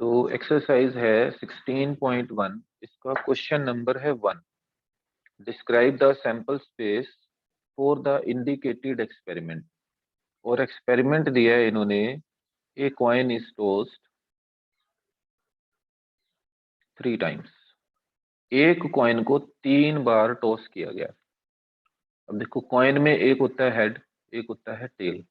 तो एक्सरसाइज है 16.1। इसका क्वेश्चन नंबर है 1। Describe the sample space for the indicated experiment. और एक्सपेरिमेंट दिया है इन्होंने, ए कॉइन इज टॉस्ड 3 टाइम्स। एक कॉइन को 3 बार टॉस किया गया। अब देखो, कॉइन में एक होता है हेड, एक होता है टेल।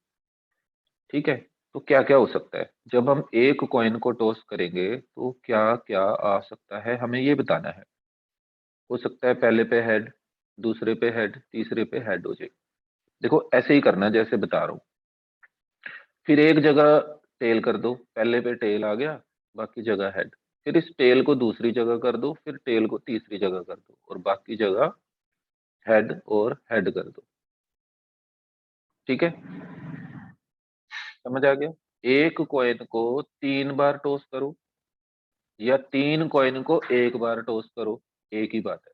ठीक है, तो क्या क्या हो सकता है जब हम एक कॉइन को टॉस करेंगे, तो क्या क्या आ सकता है, हमें ये बताना है। हो सकता है पहले पे हेड, दूसरे पे हेड, तीसरे पे हेड हो जाए। देखो ऐसे ही करना जैसे बता रहा हूँ। फिर एक जगह टेल कर दो, पहले पे टेल आ गया, बाकी जगह हेड। फिर इस टेल को दूसरी जगह कर दो, फिर टेल को तीसरी जगह कर दो, और बाकी जगह हेड और हेड कर दो। ठीक है, समझ आ गया। एक कॉइन को 3 बार टॉस करो या 3 कॉइन को एक बार टॉस करो, एक ही बात है।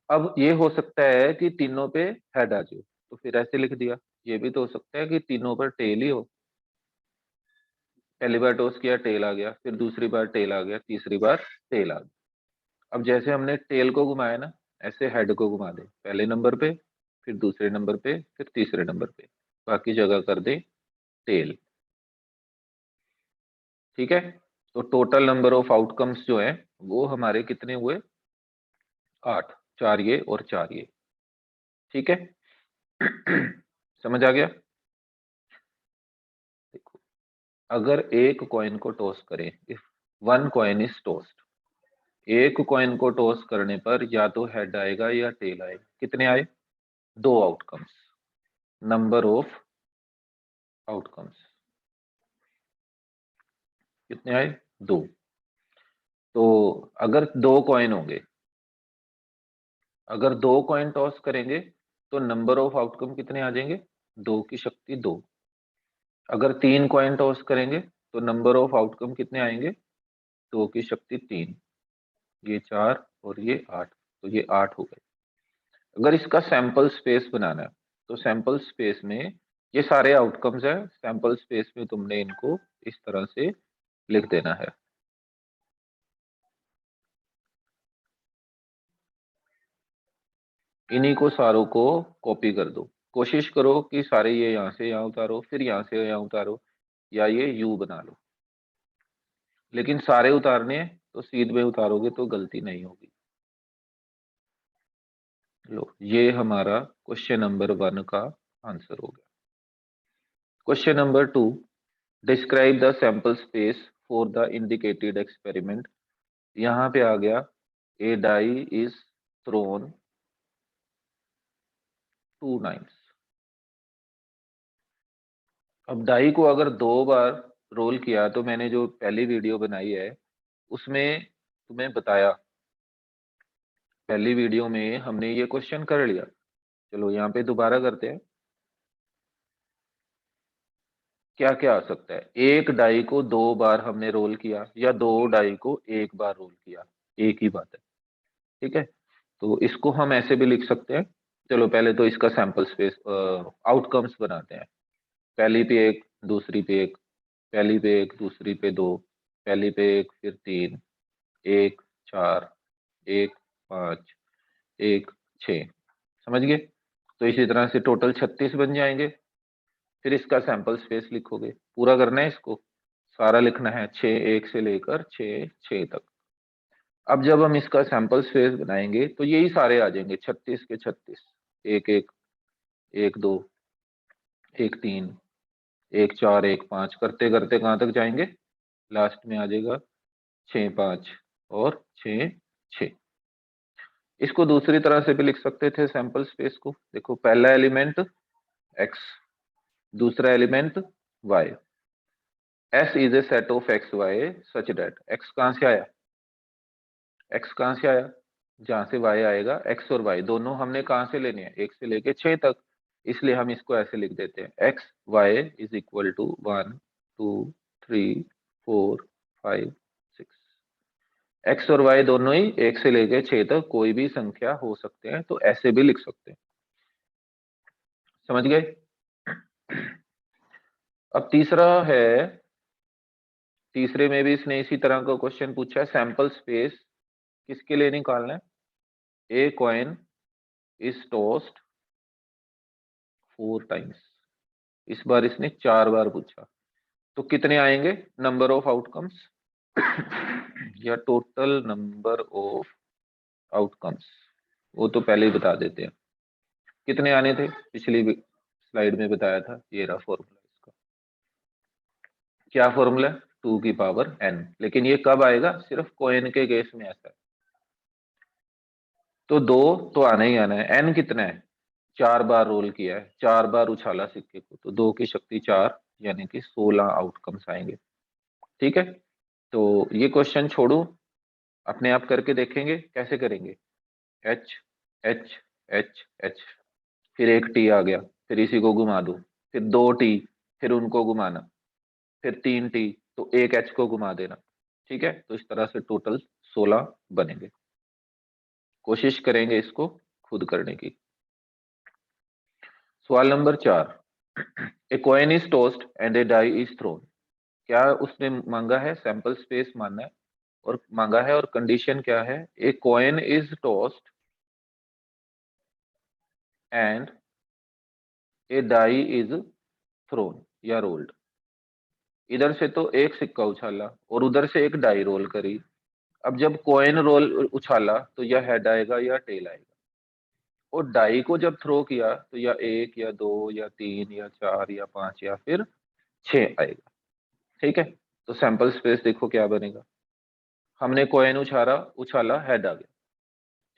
अब ये हो सकता है कि तीनों पे हेड आ जाए, तो फिर ऐसे लिख दिया। ये भी तो हो सकता है कि तीनों पर टेल ही हो। पहली बार टॉस किया, टेल आ गया, फिर दूसरी बार टेल आ गया, तीसरी बार टेल आ गया। अब जैसे हमने टेल को घुमाया ना, ऐसे हेड को घुमा दे। पहले नंबर पे, फिर दूसरे नंबर पे, फिर तीसरे नंबर पे, बाकी जगह कर दे टेल। ठीक है, तो टोटल नंबर ऑफ आउटकम्स जो है वो हमारे कितने हुए? 8। 4 ये और 4 ये। ठीक है। समझ आ गया। देखो, अगर एक कॉइन को टॉस करें, if one coin is tossed, एक कॉइन को टॉस करने पर या तो हेड आएगा या टेल आएगा। कितने आए? 2 आउटकम्स। नंबर ऑफ आउटकम्स कितने आए? 2। तो अगर 2 कॉइन होंगे, अगर 2 कॉइन टॉस करेंगे तो नंबर ऑफ आउटकम कितने आ जाएंगे? 2 की शक्ति 2। अगर 3 कॉइन टॉस करेंगे तो नंबर ऑफ आउटकम कितने आएंगे? 2 की शक्ति 3। ये 4 और ये 8, तो ये 8 हो गए। अगर इसका सैंपल स्पेस बनाना है, तो सैंपल स्पेस में ये सारे आउटकम्स है, सैंपल स्पेस में तुमने इनको इस तरह से लिख देना है। इन्हीं को सारों को कॉपी कर दो। कोशिश करो कि सारे ये यहाँ से यहाँ उतारो, फिर यहाँ से यहाँ उतारो, या ये यू बना लो। लेकिन सारे उतारने हैं तो सीध में उतारोगे तो गलती नहीं होगी। लो, ये हमारा क्वेश्चन नंबर 1 का आंसर हो गया। Question number 2, describe the sample space for the indicated experiment. यहाँ पे आ गया, ए डाई इज थ्रोन 2 टाइम्स। अब डाई को अगर 2 बार रोल किया, तो मैंने जो पहली वीडियो बनाई है उसमें तुम्हें बताया, पहली वीडियो में हमने ये क्वेश्चन कर लिया। चलो यहाँ पे दोबारा करते हैं। क्या क्या आ सकता है? एक डाई को 2 बार हमने रोल किया या 2 डाई को एक बार रोल किया, एक ही बात है। ठीक है, तो इसको हम ऐसे भी लिख सकते हैं। चलो पहले तो इसका सैंपल स्पेस आउटकम्स बनाते हैं। पहली पे एक, दूसरी पे एक, पहली पे एक, दूसरी पे 2, पहली पे एक, फिर 3, 1 4, 1 5, 1 6। समझ गए? तो इसी तरह से टोटल 36 बन जाएंगे। फिर इसका सैंपल स्पेस लिखोगे, पूरा करना है इसको, सारा लिखना है 6 1 से लेकर 6 6 तक। अब जब हम इसका सैंपल स्पेस बनाएंगे तो यही सारे आ जाएंगे, 36 के 36, 1 1, 1 2, 1 3, 1 4, 1 5 करते करते कहाँ तक जाएंगे? लास्ट में आ जाएगा 6 5 और 6 6। इसको दूसरी तरह से भी लिख सकते थे सैंपल स्पेस को। देखो, पहला एलिमेंट x, दूसरा element y। S is a set of x y such that, x कहाँ से आया? x कहाँ से आया? जहां से y आएगा, x और y दोनों हमने कहाँ से लेने हैं? 1 से लेके 6 तक। इसलिए हम इसको ऐसे लिख देते हैं, x y is equal to 1 2 3 4 5 6। x और y दोनों ही 1 से लेके 6 तक कोई भी संख्या हो सकते हैं, तो ऐसे भी लिख सकते हैं। समझ गए? अब तीसरा है तीसरे में भी इसने इसी तरह का क्वेश्चन पूछा है, सैंपल स्पेस किसके लिए निकालना है, a coin is tossed 4 times, इस बार इसने 4 बार पूछा, तो कितने आएंगे नंबर ऑफ आउटकम्स या टोटल नंबर ऑफ आउटकम्स, वो तो पहले ही बता देते हैं। कितने आने थे, पिछली स्लाइड में बताया था, ये रहा फॉर्मूला इसका। क्या फॉर्मूला, 2 की पावर n, लेकिन ये कब आएगा, सिर्फ कॉइन के केस में ऐसा है। तो 2 तो आना ही आना है, n कितना है, 4 बार रोल किया है, 4 बार उछाला सिक्के को, तो 2 की शक्ति 4, यानी कि 16 आउटकम्स आएंगे। ठीक है, तो ये क्वेश्चन छोड़ो, अपने आप करके देखेंगे कैसे करेंगे। एच एच एच एच, फिर एक टी आ गया, फिर इसी को घुमा दो, फिर 2 टी, फिर उनको घुमाना, फिर 3 टी, तो एक एच को घुमा देना। ठीक है, तो इस तरह से टोटल 16 बनेंगे। कोशिश करेंगे इसको खुद करने की। सवाल number 4, a coin is tossed and a die is thrown. क्या उसने मांगा है, सैंपल स्पेस मांगा है, और कंडीशन क्या है, a coin is tossed and a die is thrown या रोल्ड। इधर से तो एक सिक्का उछाला और उधर से एक डाई रोल करी। अब जब कॉइन रोल उछाला तो या हेड आएगा या टेल आएगा, और डाई को जब थ्रो किया तो या 1 या 2 या 3 या 4 या 5 या फिर 6 आएगा। ठीक है, तो सैंपल स्पेस देखो क्या बनेगा। हमने कॉइन उछाला उछाला हेड आ गया,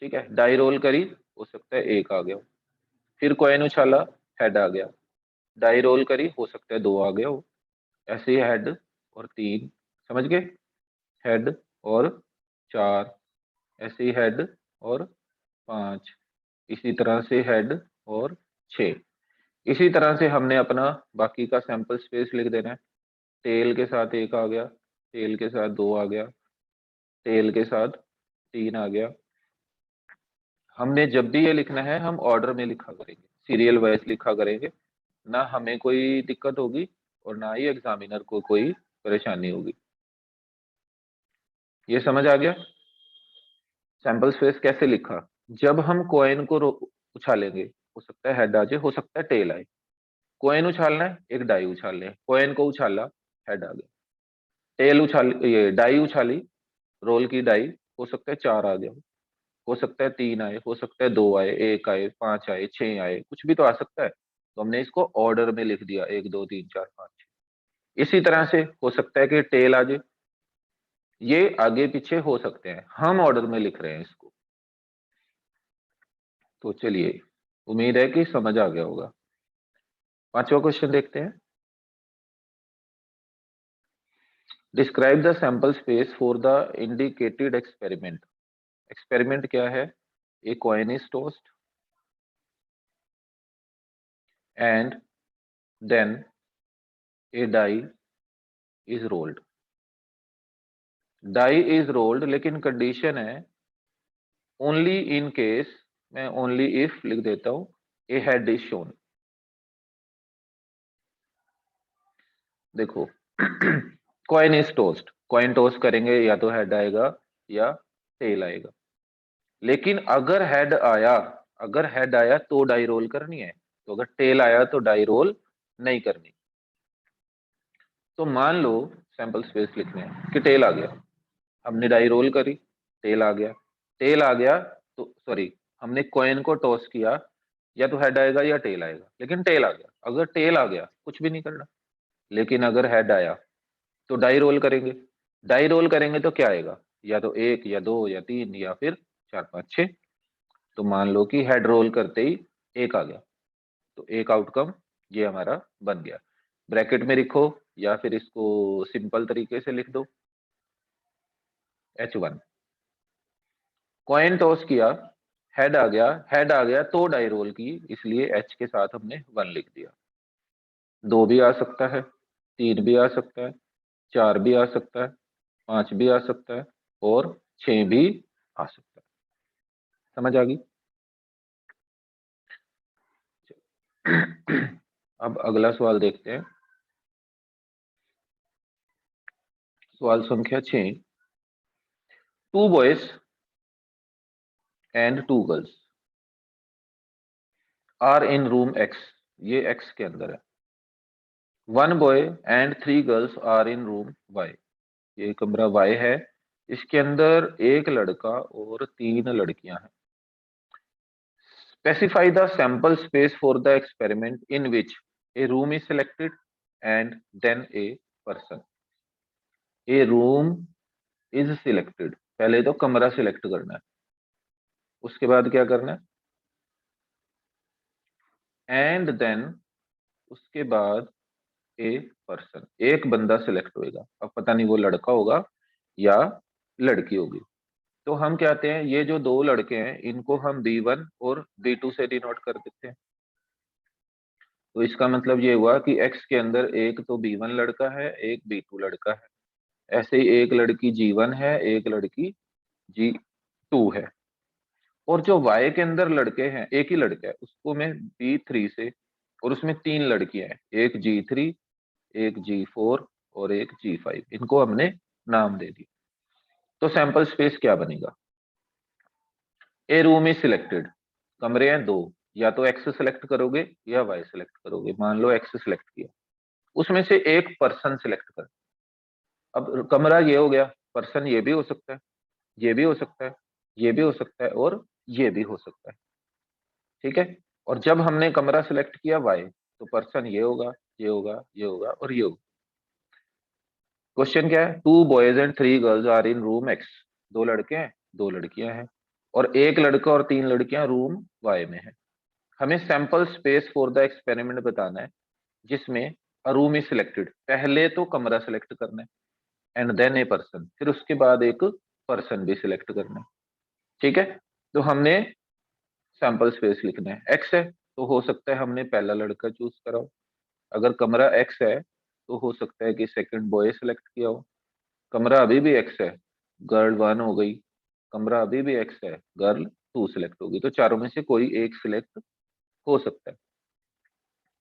ठीक है, डाई रोल करी, हो सकता है 1 आ गया हो। फिर कॉइन उछाला, हेड आ गया, डाई रोल करी, हो सकता है 2 आ गया हो। ऐसे ही हेड और 3, समझ गए, हेड और 4, ऐसे ही हेड और 5, इसी तरह से हेड और 6। इसी तरह से हमने अपना बाकी का सैंपल स्पेस लिख देना है। टेल के साथ 1 आ गया, टेल के साथ 2 आ गया, टेल के साथ 3 आ गया। हमने जब भी ये लिखना है हम ऑर्डर में लिखा करेंगे, सीरियल वाइज लिखा करेंगे, ना हमें कोई दिक्कत होगी और ना ही एग्जामिनर को कोई परेशानी होगी। ये समझ आ गया। सैंपल स्पेस कैसे लिखा, जब हम कॉइन को उछालेंगे, हो सकता है हेड आ जाए, हो सकता है टेल आए। कॉइन उछालना है, एक डाई उछालने है, कॉइन को उछाला, हेड आ गया, टेल उछाल, ये डाई उछाली, रोल की डाई, हो सकता है 4 आ गया, हो सकता है 3 आए, हो सकता है 2 आए, 1 आए, 5 आए, 6 आए, कुछ भी तो आ सकता है। तो हमने इसको ऑर्डर में लिख दिया, 1 2 3 4 5 6। इसी तरह से हो सकता है कि टेल आ जाए, ये आगे पीछे हो सकते हैं, हम ऑर्डर में लिख रहे हैं इसको। तो चलिए, उम्मीद है कि समझ आ गया होगा। 5वां क्वेश्चन देखते हैं। Describe the sample space for the indicated experiment. Experiment क्या है, a coin is tossed and then a die is rolled. Die is rolled, लेकिन कंडीशन है ओनली इन केस, मैं ओनली इफ लिख देता हूं, ए हेड इज शोन। देखो coin is tossed, coin toss करेंगे या तो हेड आएगा या टेल आएगा, लेकिन अगर हेड आया, अगर हेड आया तो डाई रोल करनी है, तो अगर टेल आया तो डाई रोल नहीं करनी। तो मान लो सैंपल स्पेस लिखने हैं कि टेल आ गया, हमने डाई रोल करी, टेल आ गया, टेल आ गया, तो सॉरी, हमने कॉइन को टॉस किया, या तो हेड आएगा या टेल आएगा, लेकिन टेल आ गया। अगर टेल आ गया कुछ भी नहीं करना, लेकिन अगर हेड आया तो डाई रोल करेंगे। डाई रोल करेंगे तो क्या आएगा, या तो 1 या 2 या 3 या फिर 4 5 6। तो मान लो कि हेड रोल करते ही 1 आ गया, तो एक आउटकम ये हमारा बन गया। ब्रैकेट में लिखो या फिर इसको सिंपल तरीके से लिख दो, H1। कॉइन टॉस किया, हेड आ गया, हेड आ गया तो डाई रोल की, इसलिए H के साथ हमने 1 लिख दिया। 2 भी आ सकता है, 3 भी आ सकता है, 4 भी आ सकता है, 5 भी आ सकता है, और 6 भी आ सकता है। समझ आ गई। अब अगला सवाल देखते हैं। सवाल संख्या 6, 2 boys and 2 girls are in room x, ये एक्स के अंदर है। 1 boy and 3 girls are in room y, ये कमरा वाई है, इसके अंदर एक लड़का और 3 लड़कियां हैं। Specify the sample space for the experiment in which a room is selected and then a person. A room is selected, पहले तो कमरा सिलेक्ट करना है, उसके बाद क्या करना है, एंड देन उसके बाद ए पर्सन, एक बंदा सिलेक्ट होएगा। अब पता नहीं वो लड़का होगा या लड़की होगी। तो हम कहते हैं ये जो 2 लड़के हैं इनको हम B1 और B2 से डिनोट कर देते हैं। तो इसका मतलब ये हुआ कि X के अंदर एक तो B1 लड़का है, एक B2 लड़का है। ऐसे ही एक लड़की G1 है, एक लड़की G2 है। और जो Y के अंदर लड़के हैं, एक ही लड़का है, उसको मैं B3 से, और उसमें 3 लड़कियां हैं, एक G3, एक G4 और एक G5, इनको हमने नाम दे दिया। तो सैंपल स्पेस क्या बनेगा, ए रूम इज सिलेक्टेड, कमरे हैं 2, या तो X सिलेक्ट करोगे या Y सिलेक्ट करोगे। मान लो X सिलेक्ट किया, उसमें से एक पर्सन सिलेक्ट कर। अब कमरा ये हो गया, पर्सन ये भी हो सकता है, ये भी हो सकता है, ये भी हो सकता है और ये भी हो सकता है, ठीक है। और जब हमने कमरा सिलेक्ट किया Y, तो पर्सन ये होगा, ये होगा, ये होगा और ये होगा। क्वेश्चन क्या है, 2 boys and 3 girls are in room X, 2 लड़के हैं, 2 लड़कियां हैं, और एक लड़का और 3 लड़कियां रूम Y में है। हमें sample space for the experiment बताना है जिसमें अ रूम इज सिलेक्टेड, पहले तो कमरा सिलेक्ट करना है, एंड देन ए पर्सन, फिर उसके बाद एक पर्सन भी सिलेक्ट करना है, ठीक है। तो हमने सैंपल स्पेस लिखना है। एक्स है तो हो सकता है हमने पहला लड़का चूज करा हो, अगर कमरा एक्स है तो हो सकता है कि सेकंड बॉय सिलेक्ट किया हो। कमरा अभी भी एक्स है, गर्ल 1 हो गई, कमरा अभी भी एक्स है, गर्ल 2 सिलेक्ट होगी। तो चारों में से कोई एक सिलेक्ट हो सकता है।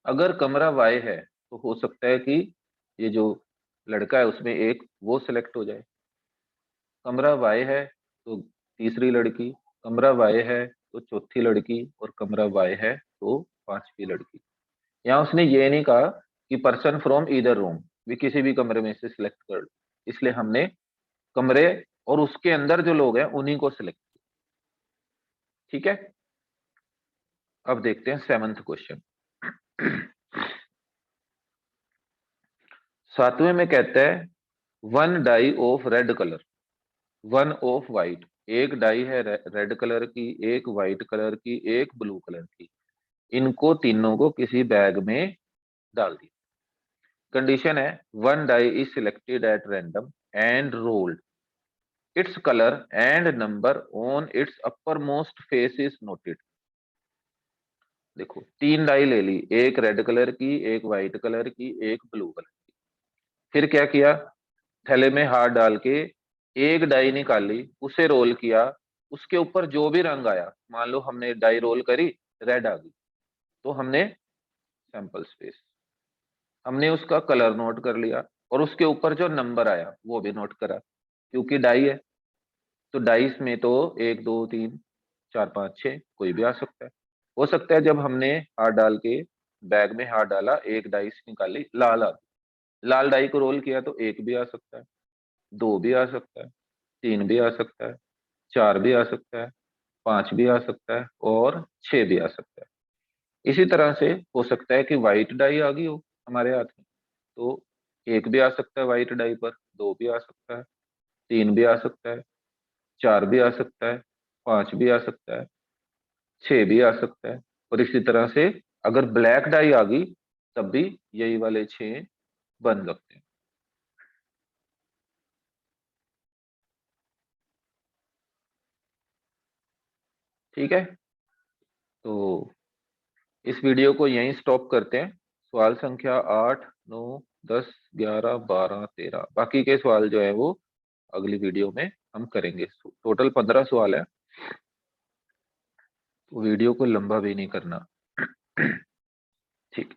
अगर कमरा वाई है तो हो सकता है कि ये जो लड़का है उसमें एक वो सिलेक्ट हो जाए। कमरा वाई है तो तीसरी लड़की, कमरा वाई है तो चौथी लड़की, और कमरा वाई है तो 5वीं लड़की। यहाँ उसने ये नहीं कहा कि पर्सन फ्रॉम ईदर रूम, भी किसी भी कमरे में से सिलेक्ट कर लो, इसलिए हमने कमरे और उसके अंदर जो लोग हैं उन्हीं को सिलेक्ट किया, ठीक है। अब देखते हैं 7th क्वेश्चन। 7वें में कहता है 1 die of red colour, 1 of white, एक डाई है रेड कलर की, एक व्हाइट कलर की, एक ब्लू कलर की, इनको तीनों को किसी बैग में डाल दिया। कंडीशन है 1 die is selected at random and rolled, its colour and number on its upper most face is noted. देखो 3 डाई ले ली, एक रेड कलर की, एक व्हाइट कलर की, एक ब्लू कलर की। फिर क्या किया, थैले में हाथ डाल के एक डाई निकाली, उसे रोल किया, उसके ऊपर जो भी रंग आया, मान लो हमने डाई रोल करी, रेड आ गई, तो हमने सैंपल स्पेस, हमने उसका कलर नोट कर लिया, और उसके ऊपर जो नंबर आया वो भी नोट करा, क्योंकि डाई है तो डाइस में तो 1 2 3 4 5 6 कोई भी आ सकता है। हो सकता है जब हमने हाथ डाल के बैग में हाथ डाला, एक डाइस निकाली, लाल आ, लाल डाई को रोल किया तो 1 भी आ सकता है, 2 भी आ सकता है, 3 भी आ सकता है, 4 भी आ सकता है, 5 भी आ सकता है और 6 भी आ सकता है। इसी तरह से हो सकता है कि व्हाइट डाई आ गई हो हमारे हाथ में, तो 1 भी आ सकता है व्हाइट डाई पर, 2 भी आ सकता है, 3 भी आ सकता है, 4 भी आ सकता है, 5 भी आ सकता है, 6 भी आ सकता है। और इसी तरह से अगर ब्लैक डाई आ गई तब भी यही वाले 6 बन सकते हैं, ठीक है। तो इस वीडियो को यहीं स्टॉप करते हैं। सवाल संख्या 8 9 10 11 12 13, बाकी के सवाल जो है वो अगली वीडियो में हम करेंगे। टोटल 15 सवाल है, तो वीडियो को लंबा भी नहीं करना। ठीक।